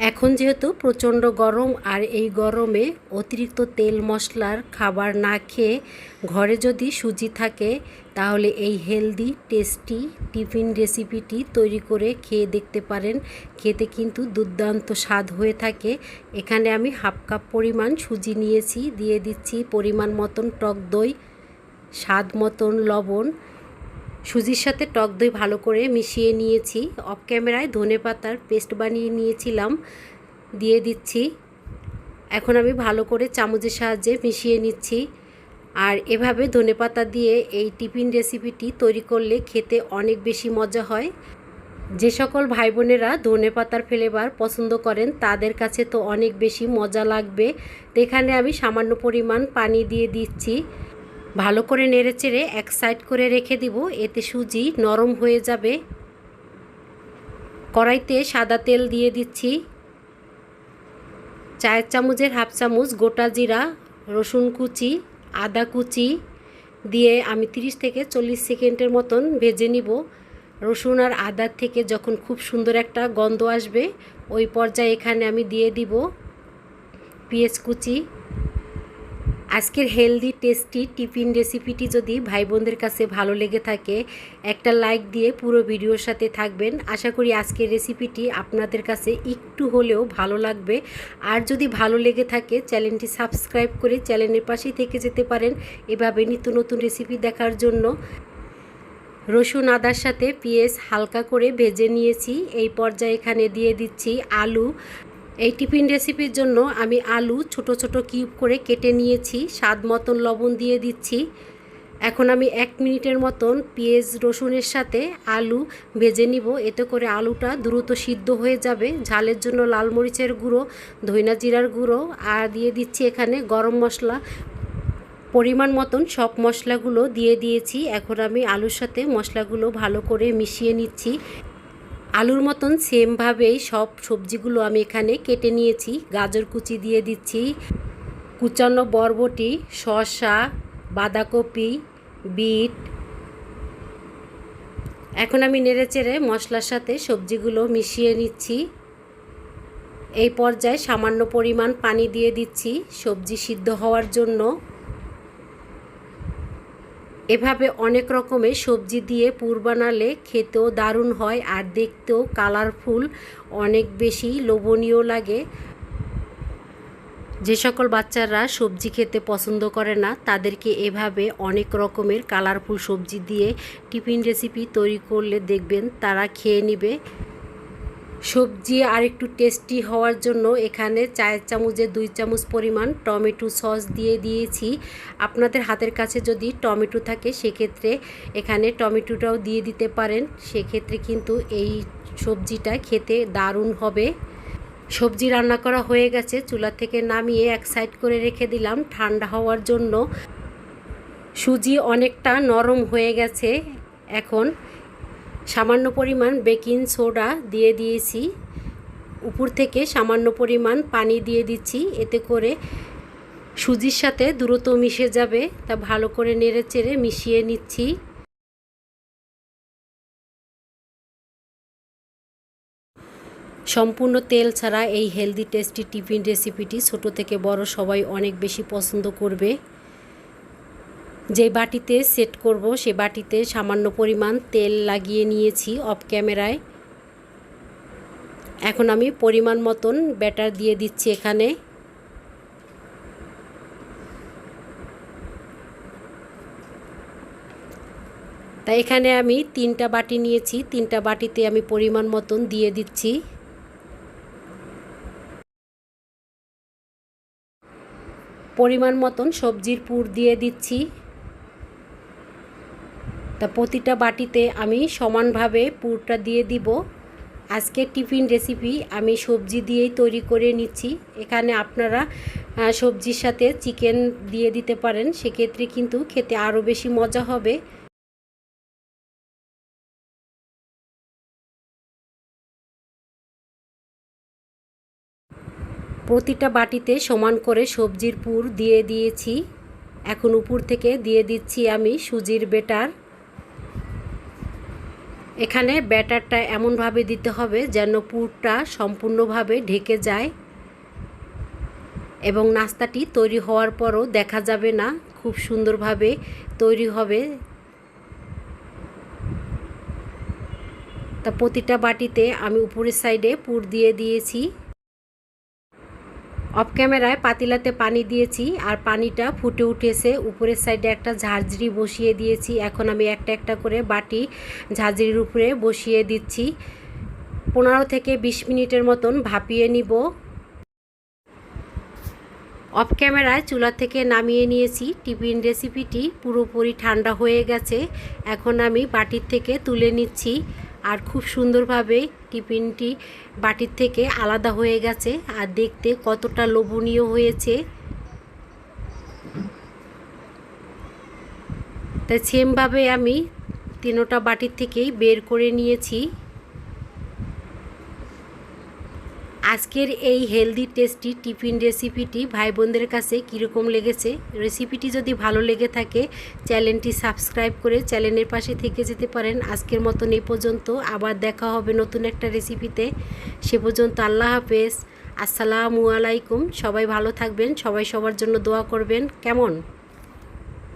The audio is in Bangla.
এখন যেহেতু প্রচণ্ড গরম, আর এই গরমে অতিরিক্ত তেল মশলার খাবার না খেয়ে ঘরে যদি সুজি থাকে তাহলে এই হেলদি টেস্টি টিফিন রেসিপিটি তৈরি করে খেয়ে দেখতে পারেন। খেতে কিন্তু দুর্দান্ত স্বাদ হয়ে থাকে। এখানে আমি হাফ কাপ পরিমাণ সুজি নিয়েছি, দিয়ে দিচ্ছি পরিমাণ মতন টক দই, স্বাদ মতন লবণ। সুজির সাথে টক দই ভালো করে মিশিয়ে নিয়েছি। অফ ক্যামেরায় ধনেপাতার পেস্ট বানিয়ে নিয়েছিলাম, দিয়ে দিচ্ছি। এখন আমি ভালো করে চামচের সাহায্যে মিশিয়ে নিচ্ছি। আর এভাবে ধনেপাতা দিয়ে এই টিফিন রেসিপিটি তৈরি করলে খেতে অনেক বেশি মজা হয়। যে সকল ভাই বোনেরা ধনেপাতার ফ্লেভার পছন্দ করেন তাদের কাছে তো অনেক বেশি মজা লাগবে। তো এখানে আমি সামান্য পরিমাণ পানি দিয়ে দিচ্ছি। ভালো করে নেড়েচেড়ে এক সাইড করে রেখে দিব, এতে সুজি নরম হয়ে যাবে। কড়াইতে সাদা তেল দিয়ে দিচ্ছি। চায়ের চামচের হাফ চামচ গোটা জিরা, রসুন কুচি, আদা কুচি দিয়ে আমি 30 থেকে 40 সেকেন্ডের মতন ভেজে নিব। রসুন আর আদার থেকে যখন খুব সুন্দর একটা গন্ধ আসবে ওই পর্যায়ে এখানে আমি দিয়ে দিব পেঁয়াজ কুচি। আজকের হেলদি টেস্টি টিফিন রেসিপিটি যদি ভাই বোনদের কাছে ভালো লেগে থাকে একটা লাইক দিয়ে পুরো ভিডিওর সাথে থাকবেন। আশা করি আজকের রেসিপিটি আপনাদের কাছে একটু হলেও ভালো লাগবে। আর যদি ভালো লেগে থাকে চ্যানেলটি সাবস্ক্রাইব করে চ্যানেলের পাশেই থেকে যেতে পারেন এভাবে নিত্য নতুন রেসিপি দেখার জন্য। রসুন আদার সাথে পেঁয়াজ হালকা করে ভেজে নিয়েছি। এই পর্যায়ে এখানে দিয়ে দিচ্ছি আলু। এই টিফিন রেসিপির জন্য আমি আলু ছোট ছোট কিউব করে কেটে নিয়েছি, স্বাদ মতন লবণ দিয়ে দিচ্ছি। এখন আমি 1 মিনিটের মতন পেঁয়াজ রসুনের সাথে আলু ভেজে নিব, এতে করে আলুটা দ্রুত সিদ্ধ হয়ে যাবে। ঝালের জন্য লাল মরিচের গুঁড়ো, ধইনা জিরার গুঁড়ো আর দিয়ে দিচ্ছি এখানে গরম মশলা। পরিমাণ মতন সব মশলাগুলো দিয়ে দিয়েছি। এখন আমি আলুর সাথে মশলাগুলো ভালো করে মিশিয়ে নিচ্ছি। আলুর মতন সেমভাবেই সব সবজিগুলো আমি এখানে কেটে নিয়েছি। গাজর কুচি দিয়ে দিচ্ছি, কুচানো বরবটি, শসা, বাঁধাকপি, বিট। এখন আমি নেড়েচেড়ে মশলার সাথে সবজিগুলো মিশিয়ে নিচ্ছি। এই পর্যায়ে সামান্য পরিমাণ পানি দিয়ে দিচ্ছি সবজি সিদ্ধ হওয়ার জন্য। এভাবে অনেক রকমের সবজি দিয়ে পুর বানালে খেতেও দারুণ হয় আর দেখতেও কালারফুল অনেক বেশি লোভনীয় লাগে। যে সকল বাচ্চারা সবজি খেতে পছন্দ করে না তাদেরকে এভাবে অনেক রকমের কালারফুল সবজি দিয়ে টিফিন রেসিপি তৈরি করলে দেখবেন তারা খেয়ে নেবে। সবজি আর একটু টেস্টি হওয়ার জন্য এখানে চায়ের চামচে 2 চামচ পরিমাণ টমেটো সস দিয়ে দিয়েছি। আপনাদের হাতের কাছে যদি টমেটো থাকে সেক্ষেত্রে এখানে টমেটোটাও দিয়ে দিতে পারেন, সেক্ষেত্রে কিন্তু এই সবজিটা খেতে দারুণ হবে। সবজি রান্না করা হয়ে গেছে, চুলা থেকে নামিয়ে এক সাইড করে রেখে দিলাম ঠান্ডা হওয়ার জন্য। সুজি অনেকটা নরম হয়ে গেছে। এখন সামান্য পরিমাণ বেকিং সোডা দিয়ে দিয়েছি, উপর থেকে সামান্য পরিমাণ পানি দিয়ে দিচ্ছি, এতে করে সুজির সাথে দ্রুত মিশে যাবে। তা ভালো করে নেড়েচেড়ে মিশিয়ে নিচ্ছি। সম্পূর্ণ তেল ছাড়া এই হেলদি টেস্টি টিফিন রেসিপিটি ছোট থেকে বড় সবাই অনেক বেশি পছন্দ করবে। যে বাটিতে সেট করব সে বাটিতে সামান্য পরিমাণ তেল লাগিয়ে নিয়েছি অফ ক্যামেরায়। এখন আমি পরিমাণ মতন ব্যাটার দিয়ে দিচ্ছি এখানে। তাই এখানে আমি 3টা বাটি নিয়েছি, 3টা বাটিতে আমি পরিমাণ মতন দিয়ে দিচ্ছি। পরিমাণ মতন সবজির পুর দিয়ে দিচ্ছি। তা প্রতিটা বাটিতে আমি সমানভাবে পুরটা দিয়ে দিব। আজকের টিফিন রেসিপি আমি সবজি দিয়েই তৈরি করে নিচ্ছি। এখানে আপনারা সবজির সাথে চিকেন দিয়ে দিতে পারেন, সেক্ষেত্রে কিন্তু খেতে আরও বেশি মজা হবে। প্রতিটা বাটিতে সমান করে সবজির পুর দিয়ে দিয়েছি। এখন উপর থেকে দিয়ে দিচ্ছি আমি সুজির ব্যাটার। এখানে ব্যাটারটা এমনভাবে দিতে হবে যেন পুরটা সম্পূর্ণভাবে ঢেকে যায় এবং নাস্তাটি তৈরি হওয়ার পরও দেখা যাবে না, খুব সুন্দরভাবে তৈরি হবে। তা প্রতিটা বাটিতে আমি উপরের সাইডে পুর দিয়ে দিয়েছি। অফ ক্যামেরায় পাতিলাতে পানি দিয়েছি আর পানিটা ফুটে উঠেছে। উপরের সাইডে একটা ঝাঁঝরি বসিয়ে দিয়েছি। এখন আমি একটা একটা করে বাটি ঝাঁঝরির উপরে বসিয়ে দিচ্ছি। 15 থেকে 20 মিনিটের মতন ভাপিয়ে নিব। অফ ক্যামেরায় চুলা থেকে নামিয়ে নিয়েছি। টিফিন রেসিপিটি পুরোপুরি ঠান্ডা হয়ে গেছে। এখন আমি বাটির থেকে তুলে নিচ্ছি আর খুব সুন্দরভাবে টিফিনটি বাটির থেকে আলাদা হয়ে গেছে আর দেখতে কতটা লোভনীয় হয়েছে। তাই সেমভাবে আমি তিনোটা বাটির থেকেই বের করে নিয়েছি। আজকের এই হেলদি টেস্টি টিফিন রেসিপিটি ভাই বোনদের কাছে কীরকম লেগেছে? রেসিপিটি যদি ভালো লেগে থাকে চ্যানেলটি সাবস্ক্রাইব করে চ্যানেলের পাশে থেকে যেতে পারেন। আজকের মতন এই পর্যন্ত, আবার দেখা হবে নতুন একটা রেসিপিতে। সে পর্যন্ত আল্লাহ হাফেজ, আসসালামু আলাইকুম। সবাই ভালো থাকবেন, সবাই সবার জন্য দোয়া করবেন। কেমন?